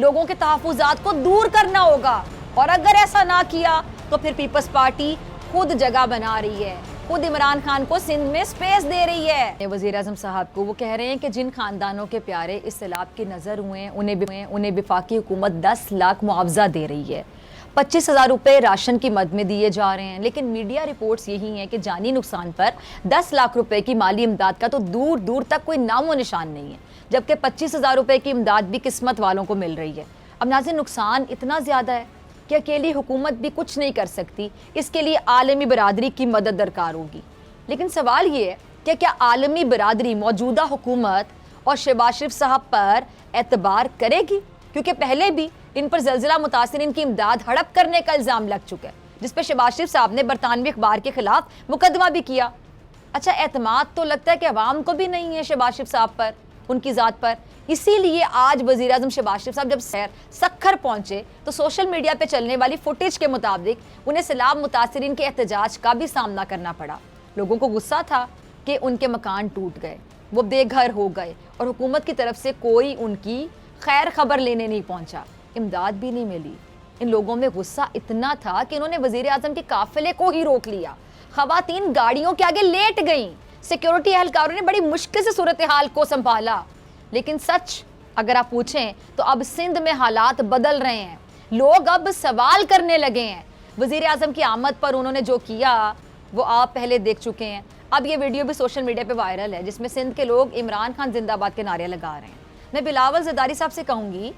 लोगों के तहफ़्फ़ुज़ात को दूर करना होगा, और अगर ऐसा ना किया तो फिर पीपल्स पार्टी खुद जगह बना रही है, खुद इमरान खान को सिंध में स्पेस दे रही है। वज़ीर आज़म साहब को वो कह रहे हैं कि जिन खानदानों के प्यारे इस सैलाब की नज़र हुए हैं उन्हें वफाकी हुकूमत 10 लाख मुआवजा दे रही है, 25,000 रुपये राशन की मद में दिए जा रहे हैं। लेकिन मीडिया रिपोर्ट्स यही हैं कि जानी नुकसान पर 10 लाख रुपए की माली इमदाद का तो दूर दूर तक कोई नामो निशान नहीं है, जबकि 25,000 रुपये की इमदाद भी किस्मत वालों को मिल रही है। अब नाज़रीन, नुकसान इतना ज़्यादा है कि अकेली हुकूमत भी कुछ नहीं कर सकती, इसके लिए आलमी बरादरी की मदद दरकार होगी। लेकिन सवाल ये है कि क्या आलमी बरादरी मौजूदा हुकूमत और शहबाज शरीफ साहब पर एतबार करेगी, क्योंकि पहले भी इन पर ज़लज़ला मुतासिरीन की इमदाद हड़प करने का इल्ज़ाम लग चुका है, जिस पर शहबाज शरीफ साहब ने बरतानवी अखबार के खिलाफ मुकदमा भी किया। अच्छा, एतमाद तो लगता है कि अवाम को भी नहीं है शहबाज शरीफ साहब पर, उनकी ज़ात पर। इसीलिए आज वज़ीर आज़म शहबाज शरीफ साहब जब सखर पहुंचे तो सोशल मीडिया पे चलने वाली फुटेज के मुताबिक उन्हें सैलाब मुतासिरीन के एहतजाज का भी सामना करना पड़ा। लोगों को गुस्सा था कि उनके मकान टूट गए, वो बेघर हो गए और हुकूमत की तरफ से कोई उनकी खैर खबर लेने नहीं पहुंचा, इमदाद भी नहीं मिली। इन लोगों में गुस्सा इतना था कि इन्होंने वज़ीर आज़म के काफिले को ही रोक लिया। खवातीन गाड़ियों के आगे लेट गईं, सिक्योरिटी एहलकारों ने बड़ी मुश्किल से सूरत हाल को संभाला। लेकिन सच अगर आप पूछें तो अब सिंध में हालात बदल रहे हैं, लोग अब सवाल करने लगे हैं। वज़ीर आज़म की आमद पर उन्होंने जो किया वो आप पहले देख चुके हैं। अब ये वीडियो भी सोशल मीडिया पे वायरल है, जिसमें सिंध के लोग इमरान खान जिंदाबाद के नारे लगा रहे हैं। मैं बिलावल ज़रदारी साहब से कहूँगी,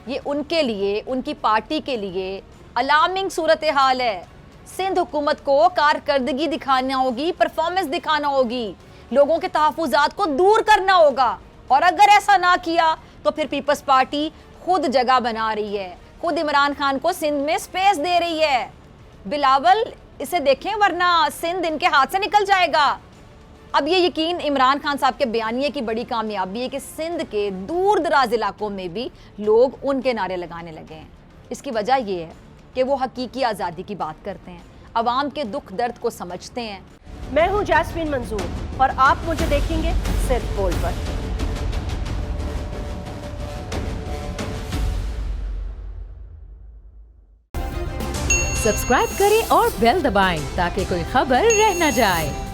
ये उनके लिए, उनकी पार्टी के लिए अलार्मिंग सूरत हाल है। सिंध हुकूमत को कारकर्दगी दिखाना होगी, परफॉर्मेंस दिखाना होगी, लोगों के तहफ़्फ़ुज़ात को दूर करना होगा, और अगर ऐसा ना किया तो फिर पीपल्स पार्टी खुद जगह बना रही है, खुद इमरान खान को सिंध में स्पेस दे रही है। बिलावल, इसे देखें वरना सिंध इनके हाथ से निकल जाएगा। अब ये यकीन इमरान खान साहब के बयानिए की बड़ी कामयाबी है कि सिंध के दूर दराज इलाकों में भी लोग उनके नारे लगाने लगे हैं। इसकी वजह यह है कि वो हकीकी आज़ादी की बात करते हैं, अवाम के दुख दर्द को समझते हैं। मैं हूँ जैस्मीन मंजूर और आप मुझे देखेंगे सिर्फ बोल्ड पर। सब्सक्राइब करें और बेल दबाएं ताकि कोई खबर रह न जाए।